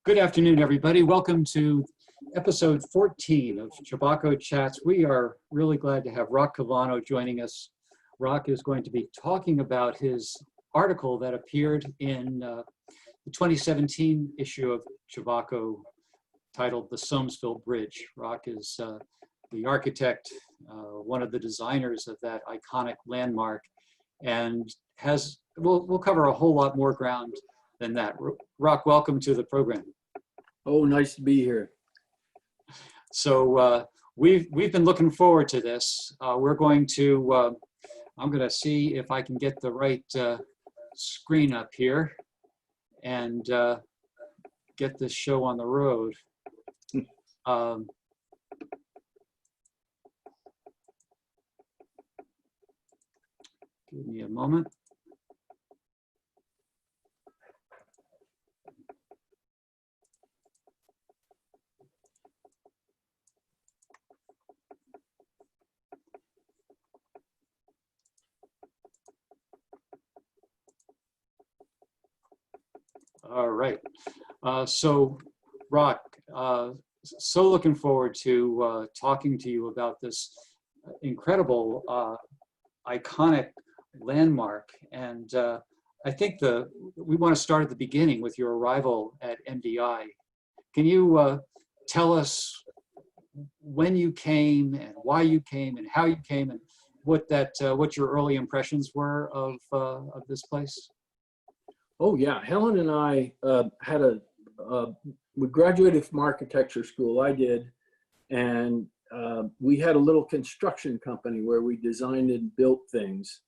Good afternoon, everybody. Welcome to episode 14 of Chebacco Chats. We are really glad to have Roc Caivano joining us. Roc is going to be talking about his article that appeared in the 2017 issue of Chebacco titled The Somesville Bridge. Roc is the architect, one of the designers of that iconic landmark, and we'll cover a whole lot more ground than that. Roc, welcome to the program. Oh, nice to be here. So we've been looking forward to this. We're going to, I'm going to see if I can get the right screen up here and get this show on the road. Give me a moment. All right. So, Roc, so looking forward to talking to you about this incredible, iconic landmark. And I think we want to start at the beginning with your arrival at MDI. Can you tell us when you came and why you came and how you came and what your early impressions were of this place? Oh yeah, Helen and I we graduated from architecture school, I did, and we had a little construction company where we designed and built things.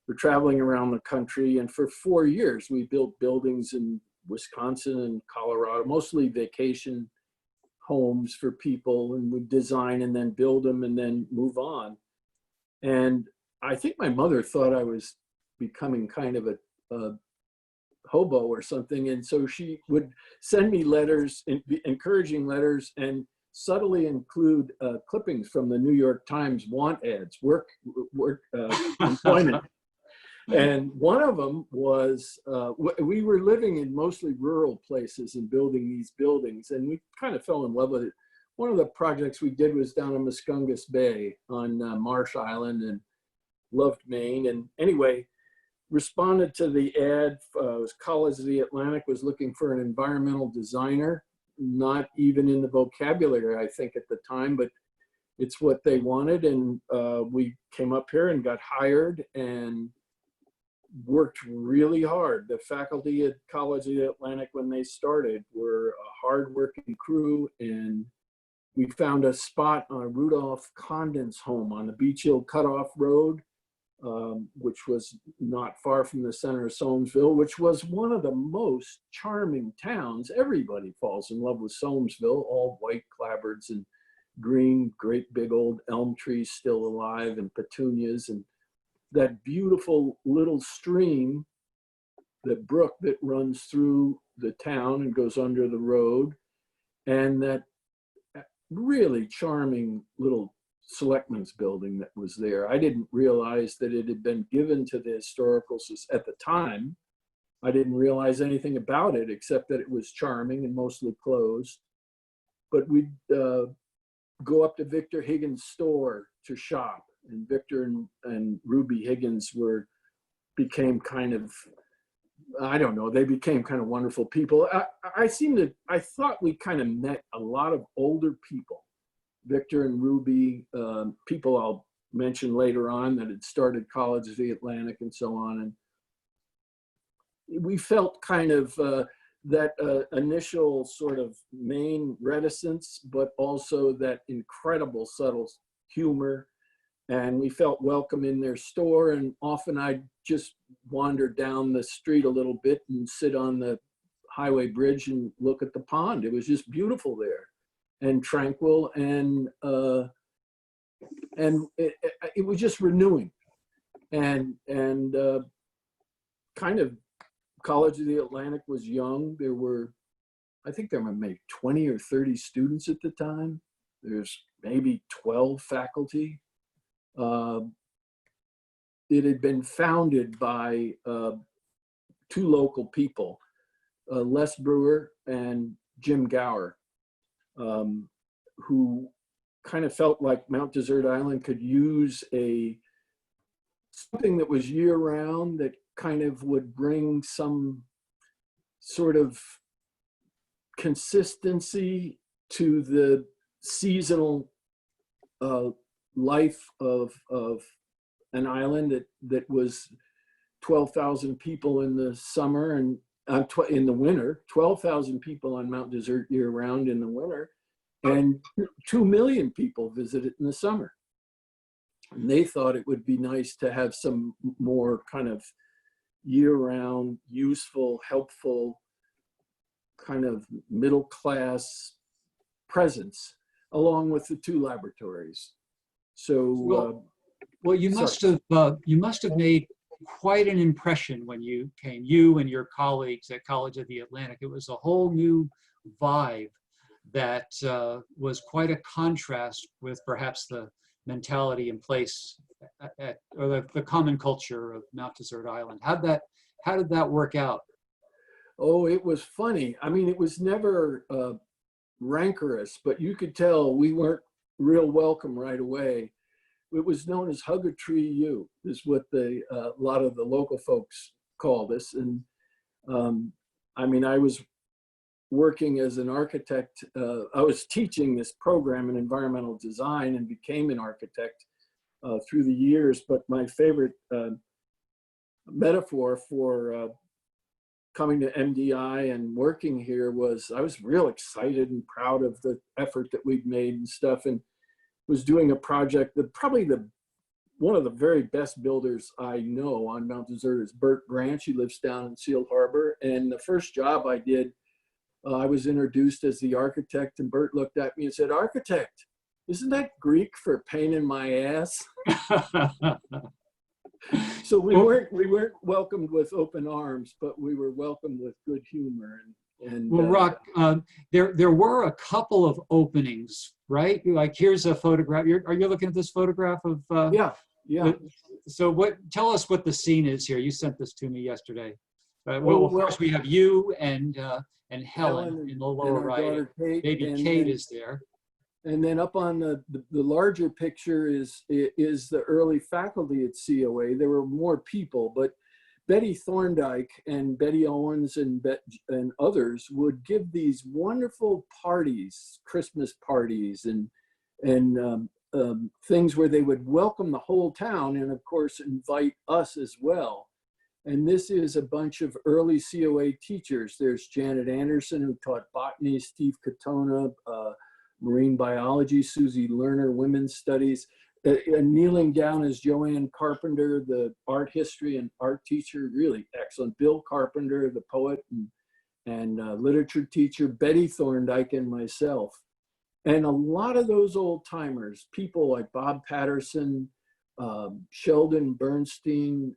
We're traveling around the country, and for 4 years we built buildings in Wisconsin and Colorado, mostly vacation homes for people, and we'd design and then build them and then move on. And I think my mother thought I was becoming kind of a hobo or something, and so she would send me letters, encouraging letters, and subtly include clippings from the New York Times want ads, work employment. And one of them was we were living in mostly rural places and building these buildings, and we kind of fell in love with it. One of the projects we did was down in Muscongas Bay on Marsh Island, and loved Maine. And anyway, responded to the ad. College of the Atlantic was looking for an environmental designer, not even in the vocabulary, I think, at the time, but it's what they wanted. And we came up here and got hired and worked really hard. The faculty at College of the Atlantic, when they started, were a hard-working crew, and we found a spot on Rudolph Condon's home on the Beach Hill Cutoff Road, which was not far from the center of Somesville, which was one of the most charming towns. Everybody falls in love with Somesville, all white clapboards and green, great big old elm trees still alive, and petunias, and that beautiful little stream, the brook that runs through the town and goes under the road, and that really charming little selectmen's building that was there. I didn't realize that it had been given to the historical society at the time. I didn't realize anything about it except that it was charming and mostly closed. But we'd go up to Victor Higgins' store to shop, and Victor and Ruby Higgins became kind of, I don't know, they became kind of wonderful people. I thought we kind of met a lot of older people. Victor and Ruby, people I'll mention later on that had started College of the Atlantic and so on. And we felt kind of that initial sort of Maine reticence, but also that incredible subtle humor. And we felt welcome in their store. And often I'd just wander down the street a little bit and sit on the highway bridge and look at the pond. It was just beautiful there, and tranquil, and it was just renewing, and kind of College of the Atlantic was young. I think there were maybe 20 or 30 students at the time. There's maybe 12 faculty. It had been founded by two local people, Les Brewer and Jim Gower, who kind of felt like Mount Desert Island could use something that was year round that kind of would bring some sort of consistency to the seasonal life of an island that was 12,000 people in the summer and in the winter, 12,000 people on Mount Desert year round in the winter, and 2 million people visit it in the summer. And they thought it would be nice to have some more kind of year-round, useful, helpful, kind of middle-class presence, along with the 2 laboratories. So, well, you must have made quite an impression when you came, you and your colleagues at College of the Atlantic. It was a whole new vibe that was quite a contrast with perhaps the mentality in place or the common culture of Mount Desert Island. How did that work out? Oh, it was funny. I mean, it was never rancorous, but you could tell we weren't real welcome right away. It was known as Hug a Tree U, is what a lot of the local folks called us. And I mean, I was working as an architect. I was teaching this program in environmental design and became an architect through the years. But my favorite metaphor for coming to MDI and working here was I was real excited and proud of the effort that we'd made and stuff, and was doing a project that probably one of the very best builders I know on Mount Desert is Bert Branch. He lives down in Seal Harbor. And the first job I did, I was introduced as the architect, and Bert looked at me and said, "Architect, isn't that Greek for pain in my ass?" So we weren't welcomed with open arms, but we were welcomed with good humor. Well, Roc, there were a couple of openings, right? Like here's a photograph. Are you looking at this photograph of? Yeah. So tell us what the scene is here. You sent this to me yesterday. Well, of course we have you and Helen in the lower right. Baby Kate is there. And then up on the larger picture is the early faculty at COA. There were more people, but Betty Thorndike and Betty Owens and others would give these wonderful parties, Christmas parties, and things where they would welcome the whole town and of course invite us as well. And this is a bunch of early COA teachers. There's Janet Anderson, who taught botany, Steve Katona, marine biology, Susie Lerner, women's studies. Kneeling down is Joanne Carpenter, the art history and art teacher, really excellent. Bill Carpenter, the poet and literature teacher, Betty Thorndike, and myself. And a lot of those old timers, people like Bob Patterson, Sheldon Bernstein,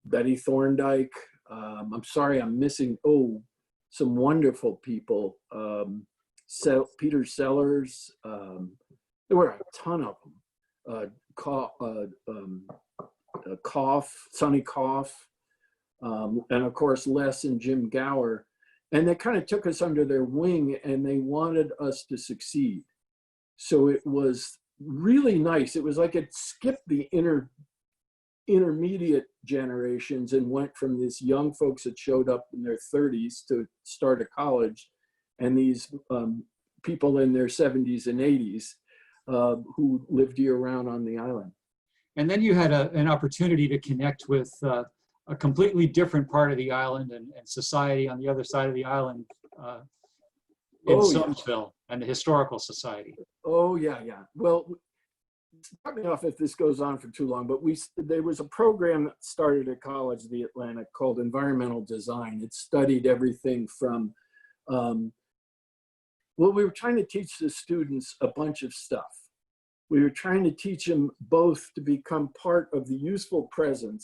Betty Thorndike. I'm sorry, I'm missing, some wonderful people. Peter Sellers, there were a ton of them. Sonny Koff, and of course Les and Jim Gower. And they kind of took us under their wing and they wanted us to succeed. So it was really nice. It was like it skipped the intermediate generations and went from these young folks that showed up in their 30s to start a college, and these people in their 70s and 80s who lived year-round on the island. And then you had an opportunity to connect with a completely different part of the island and society on the other side of the island in Somesville and the Historical Society. Oh, yeah. Well, start me off if this goes on for too long, but there was a program that started at College of the Atlantic called Environmental Design. It studied everything from, we were trying to teach the students a bunch of stuff. We were trying to teach them both to become part of the useful present,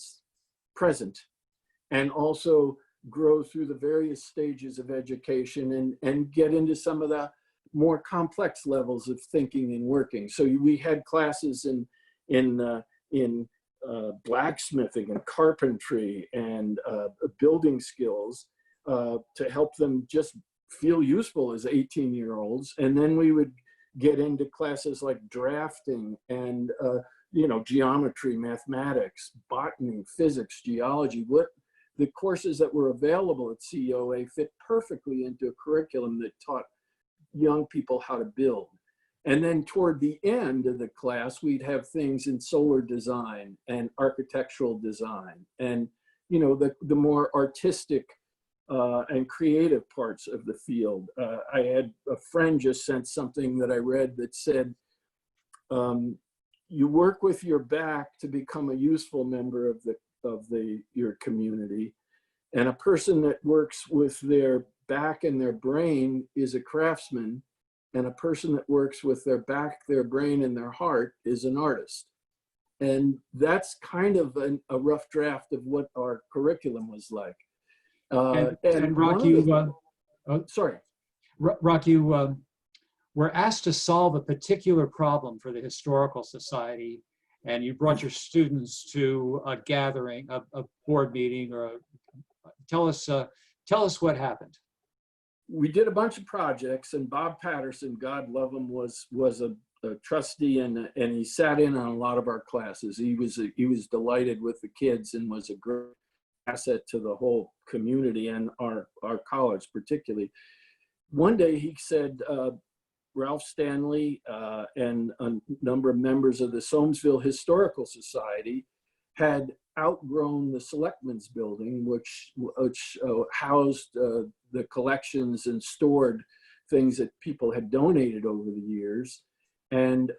and also grow through the various stages of education and get into some of the more complex levels of thinking and working. So we had classes in blacksmithing and carpentry and building skills. to help them just feel useful as 18-year-olds. And then we would get into classes like drafting and geometry, mathematics, botany, physics, geology. What the courses that were available at COA fit perfectly into a curriculum that taught young people how to build. And then toward the end of the class, we'd have things in solar design and architectural design and, the more artistic and creative parts of the field. I had a friend just sent something that I read that said, you work with your back to become a useful member of your community. And a person that works with their back and their brain is a craftsman. And a person that works with their back, their brain, and their heart is an artist. And that's kind of a rough draft of what our curriculum was like. And Roc, Roc, you were asked to solve a particular problem for the Historical Society, and you brought your students to a gathering, a board meeting, tell us what happened. We did a bunch of projects, and Bob Patterson, God love him, was a trustee, and he sat in on a lot of our classes. He was delighted with the kids and was a great asset to the whole community and our college particularly. One day he said, Ralph Stanley and a number of members of the Somesville Historical Society had outgrown the Selectmen's Building, which housed the collections and stored things that people had donated over the years. And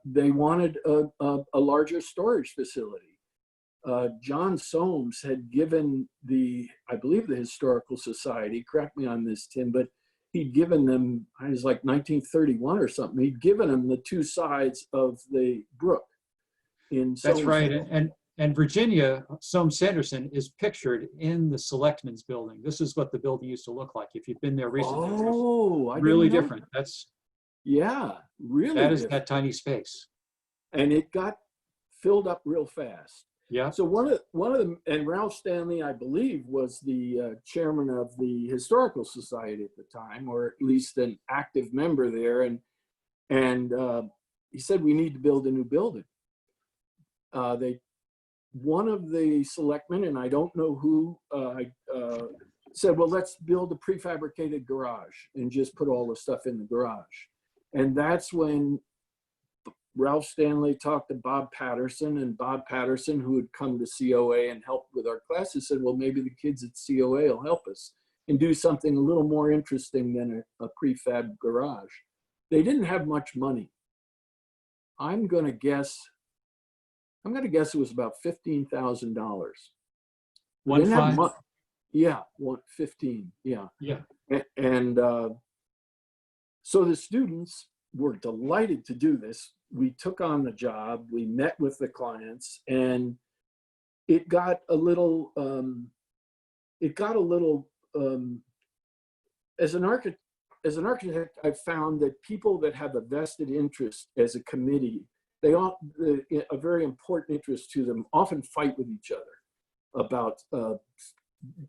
they wanted a larger storage facility. John Soames had given I believe the Historical Society, correct me on this, Tim, but he'd given them, it was like 1931 or something, he'd given them the two sides of the brook in Somesville. That's right. And Virginia Soames Sanderson is pictured in the Selectmen's Building. This is what the building used to look like. If you've been there recently, it's really different. Yeah, really. That is that tiny space. And it got filled up real fast. Yeah. So one of them, and Ralph Stanley, I believe, was the chairman of the Historical Society at the time, or at least an active member there. And he said, we need to build a new building. One of the selectmen, and I don't know who, said, well, let's build a prefabricated garage and just put all the stuff in the garage. And that's when Ralph Stanley talked to Bob Patterson, and Bob Patterson, who had come to COA and helped with our classes, said, well, maybe the kids at COA will help us and do something a little more interesting than a prefab garage. They didn't have much money. I'm going to guess it was about $15,000. Yeah, 15. Yeah. Yeah. And so the students were delighted to do this. We took on the job. We met with the clients, and it got a little. As an architect, I've found that people that have a vested interest as a committee, a very important interest to them, often fight with each other about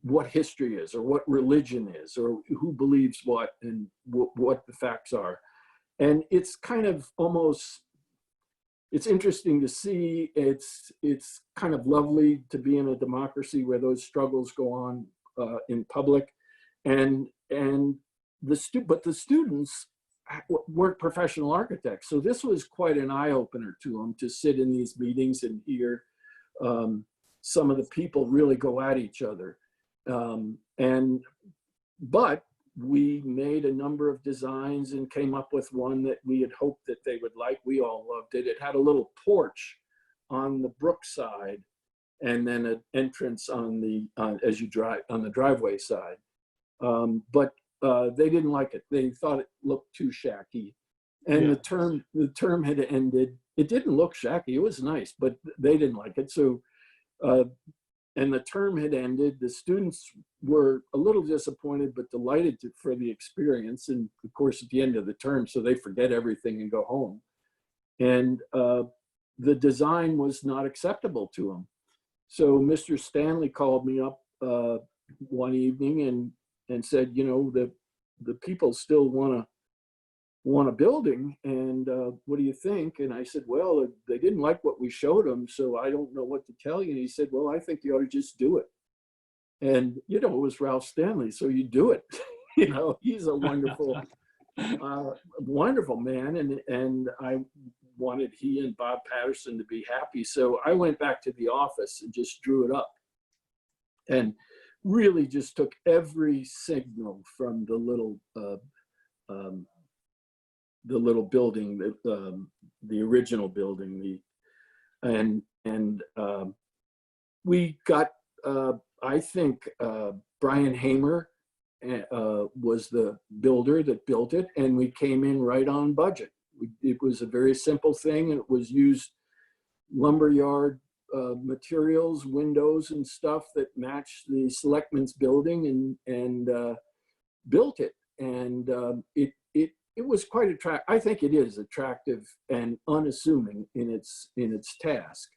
what history is, or what religion is, or who believes what, and what the facts are. And it's kind of it's interesting to see. It's kind of lovely to be in a democracy where those struggles go on in public, but the students weren't professional architects. So this was quite an eye-opener to them, to sit in these meetings and hear some of the people really go at each other. But we made a number of designs and came up with one that we had hoped that they would like. We all loved it. It had a little porch on the brook side, and then an entrance on the driveway side. But they didn't like it. They thought it looked too shacky. And yeah. the term had ended. It didn't look shacky. It was nice, but they didn't like it. So, and the term had ended. The students were a little disappointed, but delighted for the experience. And of course, at the end of the term, so they forget everything and go home. And the design was not acceptable to them. So Mr. Stanley called me up one evening, and and said, you know, the people still want a building, and what do you think? And I said, well, they didn't like what we showed them, so I don't know what to tell you. And he said, well, I think you ought to just do it. And, you know, it was Ralph Stanley, so you do it. You know, he's a wonderful, wonderful man. And I wanted he and Bob Patterson to be happy. So I went back to the office and just drew it up and really just took every signal from the little building, the original building, we got, I think Brian Hamer was the builder that built it, and we came in right on budget. It was a very simple thing, and it was used lumberyard materials, windows and stuff that matched the selectmen's building, and built it. And it was quite attractive. I think it is attractive and unassuming in its task.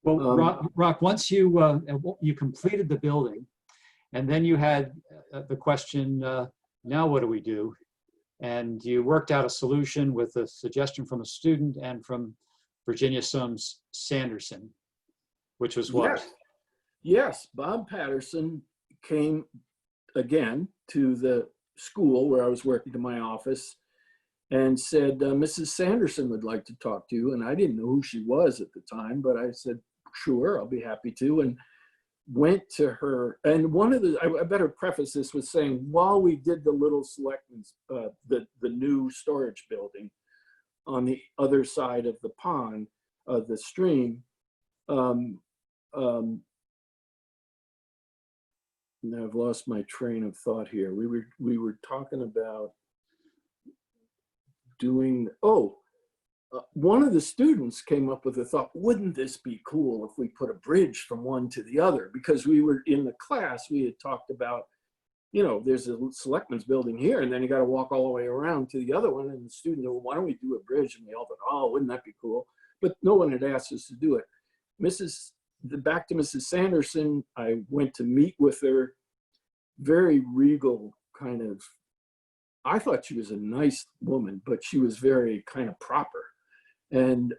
Well, Roc, once you completed the building, and then you had the question, now what do we do? And you worked out a solution with a suggestion from a student and from Virginia Somes Sanderson, which was what? Yes, Bob Patterson came again to the school where I was working, to my office, and said, Mrs. Sanderson would like to talk to you. And I didn't know who she was at the time, but I said, sure, I'll be happy to. And went to her. And one of the, I better preface this with saying, while we did the little selectmen's, the new storage building on the other side of the pond, the stream, now I've lost my train of thought here. We were talking about doing, one of the students came up with a thought, wouldn't this be cool if we put a bridge from one to the other? Because we were in the class, we had talked about, you know, there's a selectmen's building here, and then you got to walk all the way around to the other one. And the student, well, why don't we do a bridge? And we all thought, oh, wouldn't that be cool? But no one had asked us to do it. Back to Mrs. Sanderson, I went to meet with her, very regal kind of, I thought she was a nice woman, but she was very kind of proper. And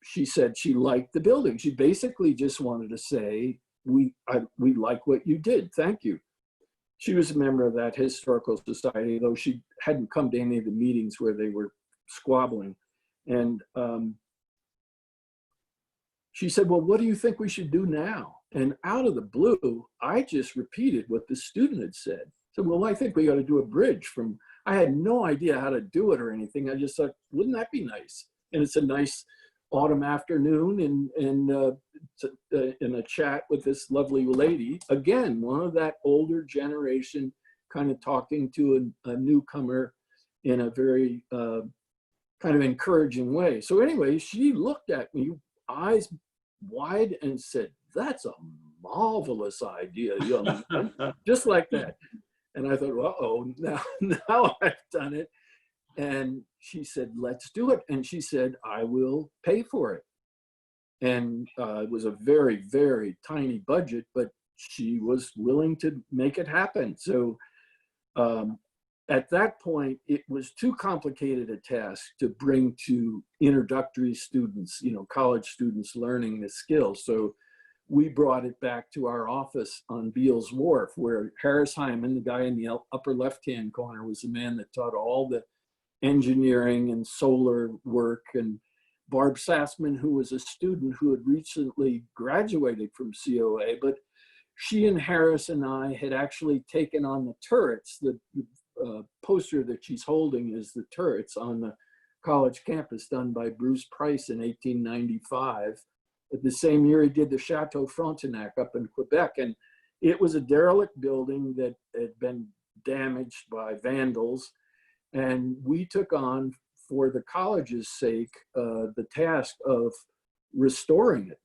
she said she liked the building. She basically just wanted to say, we like what you did, thank you. She was a member of that historical society, though she hadn't come to any of the meetings where they were squabbling. And she said, well, what do you think we should do now? And out of the blue, I just repeated what the student had said. So, well, I think we got to do a bridge from, I had no idea how to do it or anything. I just thought, wouldn't that be nice? And it's a nice autumn afternoon, and in a chat with this lovely lady, again, one of that older generation kind of talking to a newcomer in a very kind of encouraging way. So anyway, she looked at me, eyes wide, and said, that's a marvelous idea, young man, just like that. And I thought, uh-oh, now I've done it. And she said, let's do it. And she said, I will pay for it. And it was a very, very tiny budget, but she was willing to make it happen. So at that point, it was too complicated a task to bring to introductory students, you know, college students learning the skills. So we brought it back to our office on Beals Wharf, where Harris Hyman, the guy in the upper left-hand corner, was the man that taught all the engineering and solar work, and Barb Sassman, who was a student who had recently graduated from COA, but she and Harris and I had actually taken on the turrets. The poster that she's holding is the turrets on the college campus, done by Bruce Price in 1895. The same year he did the Chateau Frontenac up in Quebec. And it was a derelict building that had been damaged by vandals. And we took on, for the college's sake, the task of restoring it,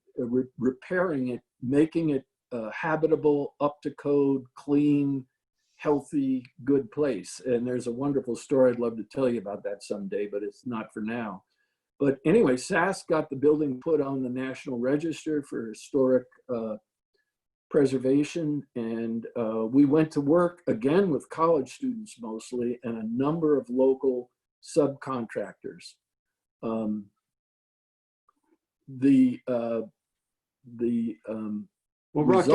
repairing it, making it habitable, up to code, clean, healthy, good place. And there's a wonderful story I'd love to tell you about that someday, but it's not for now. But anyway, SAS got the building put on the National Register for historic preservation. And we went to work again with college students mostly and a number of local subcontractors. Well, Roc,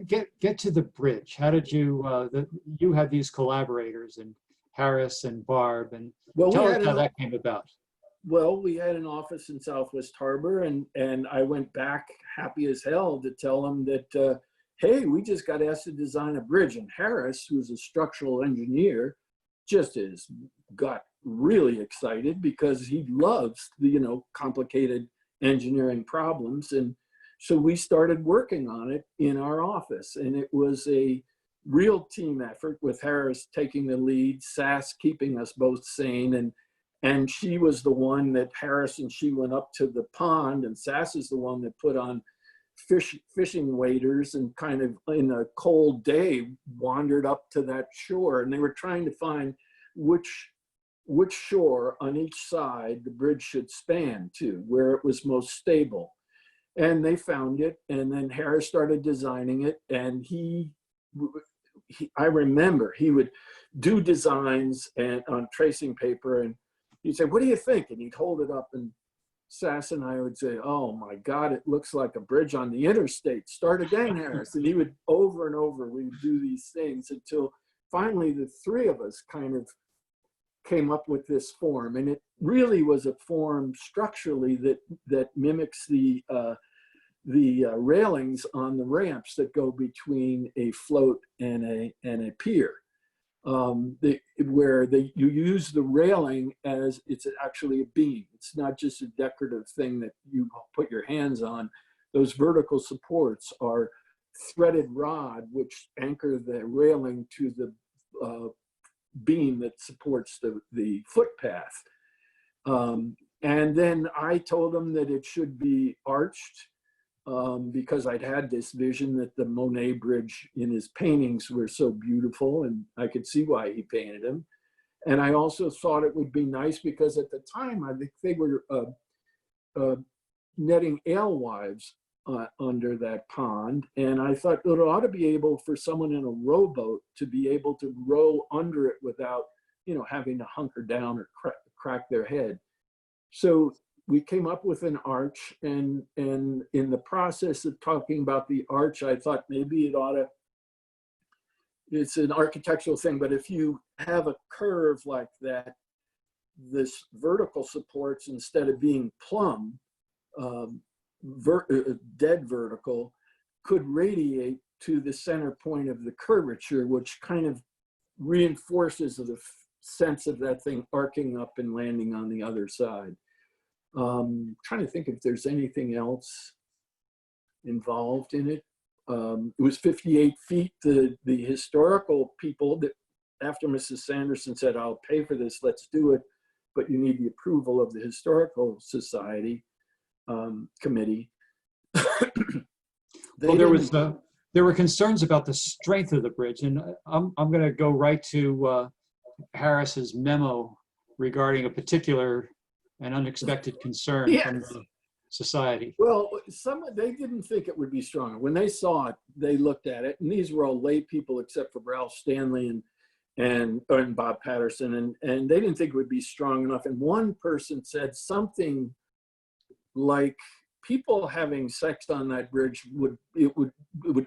get to the bridge. How did you you had these collaborators and Harris and Barb, and well, tell us how that came about. Well, we had an office in Southwest Harbor, and I went back happy as hell to tell them that, hey, we just got asked to design a bridge. And Harris, who's a structural engineer, got really excited because he loves the, complicated engineering problems. And so we started working on it in our office, and it was a real team effort with Harris taking the lead, Sass keeping us both sane, and she was the one that Harris and she went up to the pond, and Sass is the one that put on fishing waders and kind of in a cold day wandered up to that shore, and they were trying to find which shore on each side the bridge should span to, where it was most stable. And they found it, and then Harris started designing it, and I remember he would do designs on tracing paper, and he'd say, "What do you think?" And he'd hold it up, and Sass and I would say, "Oh my God, it looks like a bridge on the interstate. Start again, Harris." And he would over and over, we would do these things until finally the three of us kind of came up with this form. And it really was a form structurally that mimics the railings on the ramps that go between a float and a pier. Where you use the railing as it's actually a beam. It's not just a decorative thing that you put your hands on. Those vertical supports are threaded rod which anchor the railing to the beam that supports the footpath. And then I told them that it should be arched, because I'd had this vision that the Monet Bridge in his paintings were so beautiful, and I could see why he painted them. And I also thought it would be nice because at the time, I think they were netting alewives under that pond. And I thought it ought to be able for someone in a rowboat to be able to row under it without, having to hunker down or crack their head. So we came up with an arch, and in the process of talking about the arch, I thought maybe it's an architectural thing, but if you have a curve like that, this vertical supports, instead of being plumb, dead vertical, could radiate to the center point of the curvature, which kind of reinforces the sense of that thing arcing up and landing on the other side. Trying to think if there's anything else involved in it. It was 58 feet. The historical people, that after Mrs. Sanderson said, "I'll pay for this, let's do it, but you need the approval of the Historical Society committee." Well, there were concerns about the strength of the bridge, and I'm going to go right to Harris's memo regarding a particular and unexpected concern from the society. Well, they didn't think it would be strong. When they saw it, they looked at it, and these were all lay people except for Ralph Stanley and Bob Patterson, and they didn't think it would be strong enough. And one person said something like, people having sex on that bridge would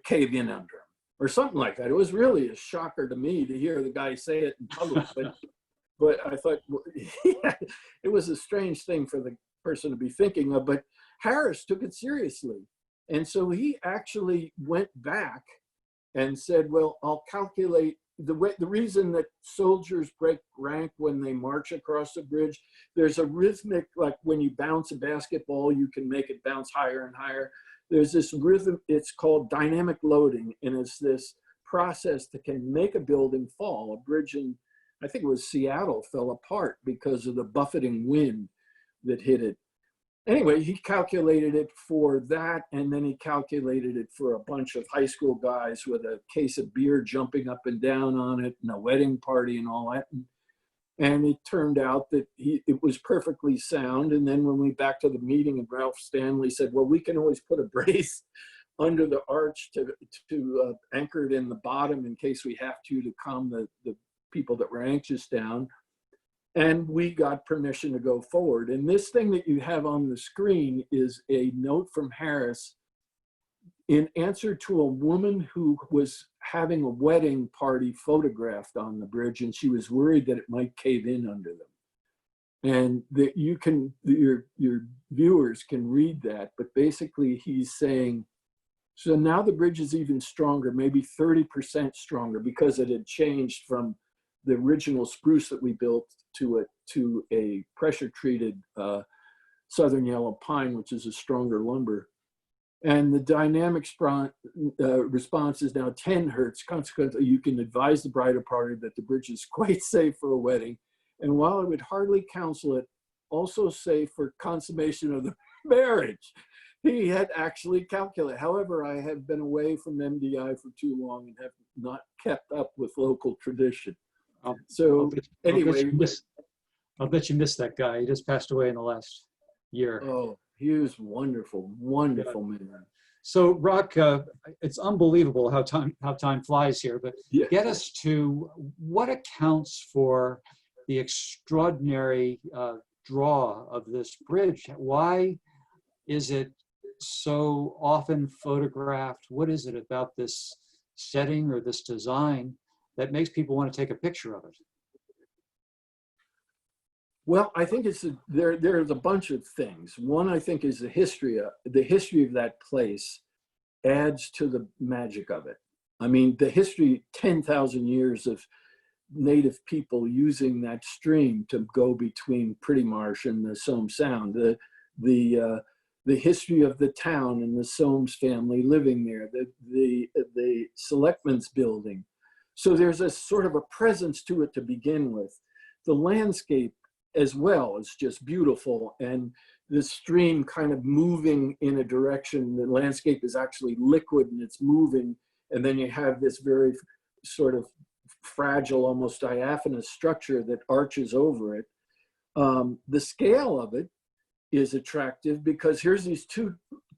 cave in under them, or something like that. It was really a shocker to me to hear the guy say it in public, but I thought, yeah, it was a strange thing for the person to be thinking of. But Harris took it seriously, and so he actually went back and said, "Well, I'll calculate the reason that soldiers break rank when they march across the bridge. There's a rhythmic, like when you bounce a basketball, you can make it bounce higher and higher. There's this rhythm, it's called dynamic loading, and it's this process that can make a building fall. A bridge in, I think it was Seattle, fell apart because of the buffeting wind that hit it. Anyway, he calculated it for that, and then he calculated it for a bunch of high school guys with a case of beer jumping up and down on it, and a wedding party and all that. And it turned out that it was perfectly sound. And then when we back to the meeting, and Ralph Stanley said, "Well, we can always put a brace under the arch to anchor it in the bottom in case we have to calm the people that were anxious down. And we got permission to go forward. And this thing that you have on the screen is a note from Harris in answer to a woman who was having a wedding party photographed on the bridge, and she was worried that it might cave in under them. And that you can, your viewers can read that, but basically he's saying, so now the bridge is even stronger, maybe 30% stronger, because it had changed from the original spruce that we built to a pressure treated southern yellow pine, which is a stronger lumber. And the dynamic response is now 10 hertz. Consequently, you can advise the bride or party that the bridge is quite safe for a wedding. And while I would hardly counsel it, also safe for consummation of the marriage. He had actually calculated. However, I have been away from MDI for too long and have not kept up with local tradition. So anyway. I'll bet you missed that guy. He just passed away in the last year. Oh, he was wonderful, wonderful man. So Roc, it's unbelievable how time flies here, but yeah. Get us to what accounts for the extraordinary draw of this bridge. Why is it so often photographed? What is it about this setting or this design that makes people want to take a picture of it? Well, I think there's a bunch of things. One, I think, is the history of that place adds to the magic of it. I mean, the history, 10,000 years of native people using that stream to go between Pretty Marsh and the Somes Sound, the history of the town and the Somes family living there, the selectmen's building. So there's a sort of a presence to it to begin with. The landscape as well is just beautiful, and the stream kind of moving in a direction. The landscape is actually liquid and it's moving, and then you have this very sort of fragile, almost diaphanous structure that arches over it. The scale of it is attractive because here's these two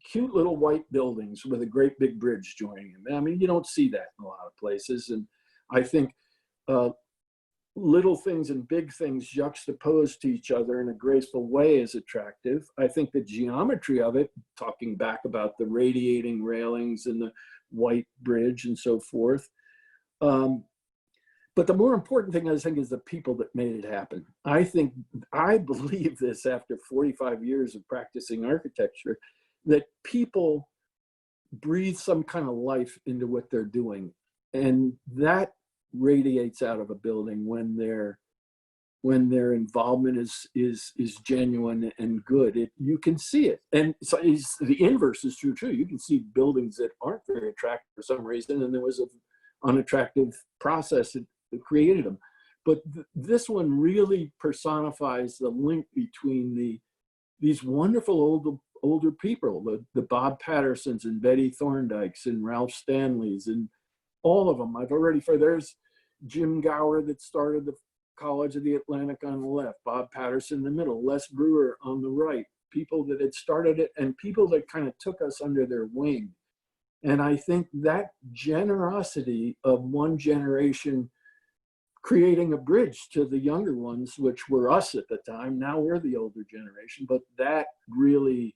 cute little white buildings with a great big bridge joining them. I mean, you don't see that in a lot of places, and I think little things and big things juxtaposed to each other in a graceful way is attractive. I think the geometry of it, talking back about the radiating railings and the white bridge and so forth. But the more important thing, I think, is the people that made it happen. I believe this after 45 years of practicing architecture, that people breathe some kind of life into what they're doing. And that radiates out of a building when their involvement is genuine and good. You can see it. And so the inverse is true too. You can see buildings that aren't very attractive for some reason, and there was an unattractive process that created them. But this one really personifies the link between these wonderful older people, the Bob Pattersons and Betty Thorndikes and Ralph Stanleys and all of them. There's Jim Gower that started the College of the Atlantic on the left, Bob Patterson in the middle, Les Brewer on the right, people that had started it and people that kind of took us under their wing. And I think that generosity of one generation creating a bridge to the younger ones, which were us at the time, now we're the older generation, but that really,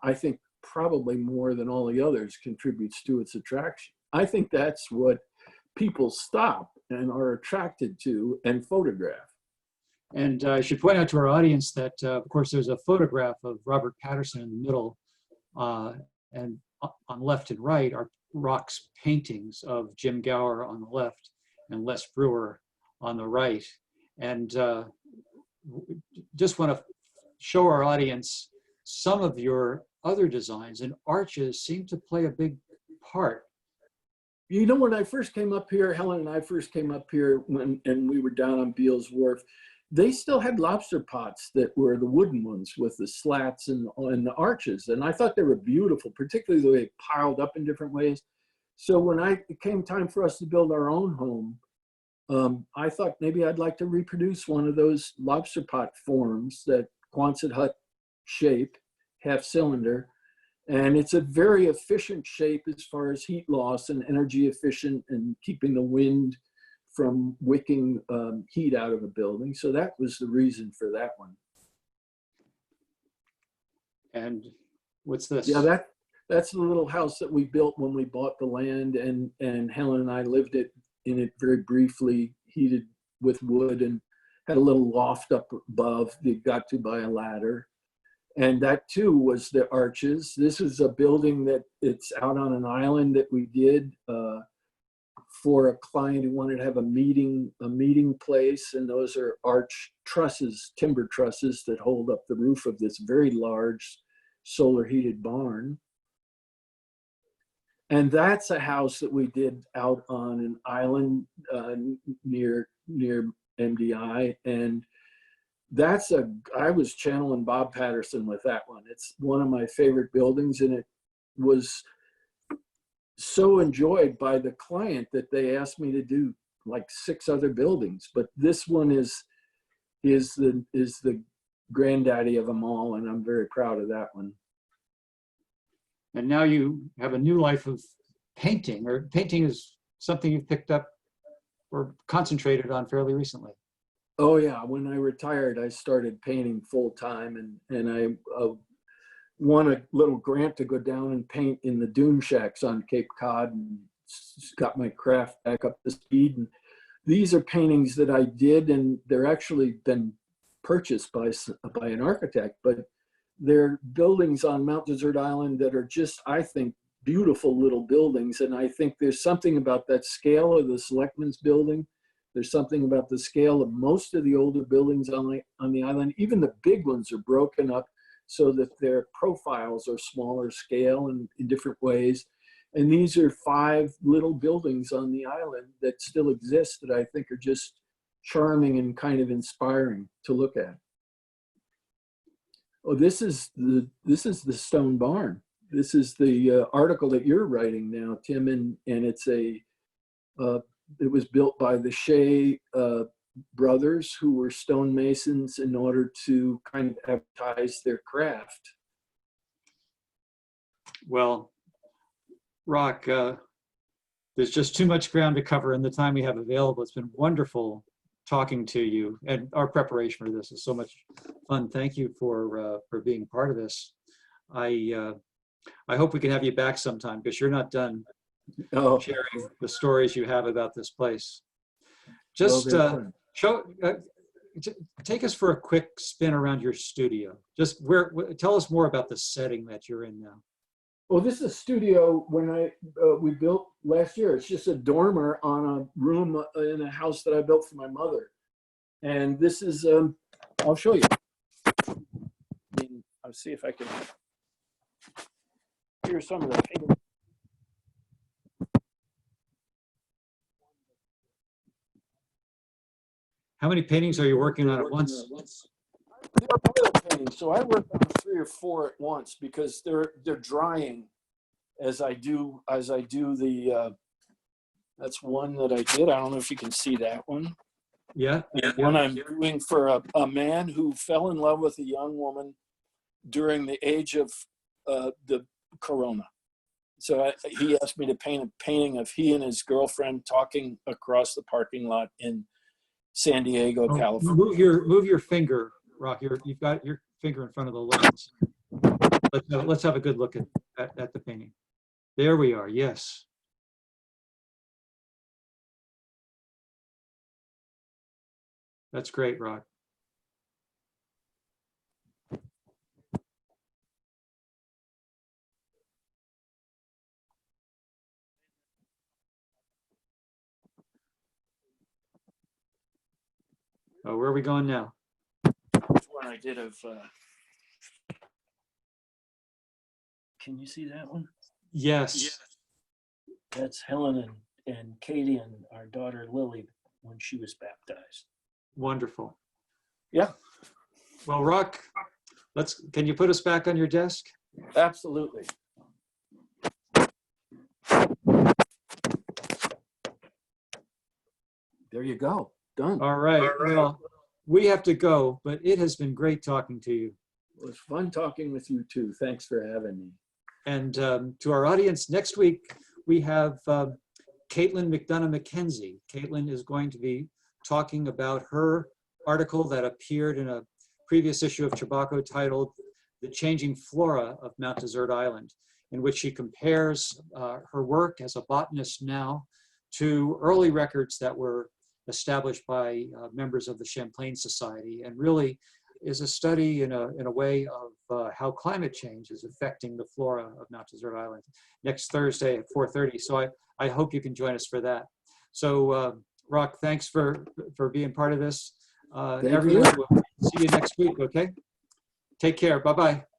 I think probably more than all the others contributes to its attraction. I think that's what people stop and are attracted to and photograph. And I should point out to our audience that, of course, there's a photograph of Robert Patterson in the middle, and on left and right are Roc's paintings of Jim Gower on the left and Les Brewer on the right. And just want to show our audience some of your other designs, and arches seem to play a big part. You know, when I first came up here, Helen and I first came up here and we were down on Beals Wharf, they still had lobster pots that were the wooden ones with the slats and the arches. And I thought they were beautiful, particularly the way they piled up in different ways. So when it came time for us to build our own home, I thought maybe I'd like to reproduce one of those lobster pot forms, that Quonset hut shape, half cylinder, And it's a very efficient shape as far as heat loss and energy efficient and keeping the wind from wicking heat out of a building. So that was the reason for that one. And what's this? Yeah, that's the little house that we built when we bought the land, and Helen and I lived in it very briefly, heated with wood, and had a little loft up above that got to by a ladder. And that too was the arches. This is a building that it's out on an island that we did for a client who wanted to have a meeting place. And those are arch trusses, timber trusses that hold up the roof of this very large solar heated barn. And that's a house that we did out on an island near MDI. And I was channeling Bob Patterson with that one. It's one of my favorite buildings, and it was so enjoyed by the client that they asked me to do like 6 other buildings. But this one is the granddaddy of them all, and I'm very proud of that one. And now you have a new life of painting, or painting is something you've picked up or concentrated on fairly recently. Oh yeah, when I retired, I started painting full time, and I won a little grant to go down and paint in the dune shacks on Cape Cod, and got my craft back up to speed. And these are paintings that I did, and they're actually been purchased by an architect, but they're buildings on Mount Desert Island that are just, I think, beautiful little buildings. And I think there's something about that scale of the Selectmen's building. There's something about the scale of most of the older buildings on the island. Even the big ones are broken up so that their profiles are smaller scale and in different ways. And these are 5 little buildings on the island that still exist that I think are just charming and kind of inspiring to look at. Oh, this is the stone barn. This is the article that you're writing now, Tim, and it's it was built by the Shea brothers, who were stonemasons, in order to kind of advertise their craft. Well, Roc, there's just too much ground to cover in the time we have available. It's been wonderful talking to you, and our preparation for this is so much fun. Thank you for being part of this. I hope we can have you back sometime, because you're not done sharing the stories you have about this place. Just take us for a quick spin around your studio. Just tell us more about the setting that you're in now. Well, this is a studio we built last year. It's just a dormer on a room in a house that I built for my mother. And this is, I'll show you. I'll see if I can. Here's some of the paintings. How many paintings are you working on at once? They're oil paintings, so I work on 3 or 4 at once, because they're drying as I do the. That's one that I did. I don't know if you can see that one. Yeah. One I'm doing for a man who fell in love with a young woman during the age of the Corona. So he asked me to paint a painting of he and his girlfriend talking across the parking lot in San Diego, California. Move your finger, Roc. You've got your finger in front of the lens. Let's have a good look at the painting. There we are. Yes. That's great, Roc. Oh, where are we going now? This one I did of. Can you see that one? Yes. That's Helen and Katie and our daughter Lily when she was baptized. Wonderful. Yeah. Well, Roc, can you put us back on your desk? Absolutely. There you go. Done. All right. Well, we have to go, but it has been great talking to you. It was fun talking with you too. Thanks for having me. And to our audience, next week we have Caitlin McDonough-McKenzie. Caitlin is going to be talking about her article that appeared in a previous issue of Chebacco titled "The Changing Flora of Mount Desert Island," in which she compares her work as a botanist now to early records that were established by members of the Champlain Society, and really is a study in a way of how climate change is affecting the flora of Mount Desert Island, next Thursday at 4:30. So I hope you can join us for that. So Roc, thanks for being part of this. Everyone, we'll see you next week, okay? Take care, bye-bye.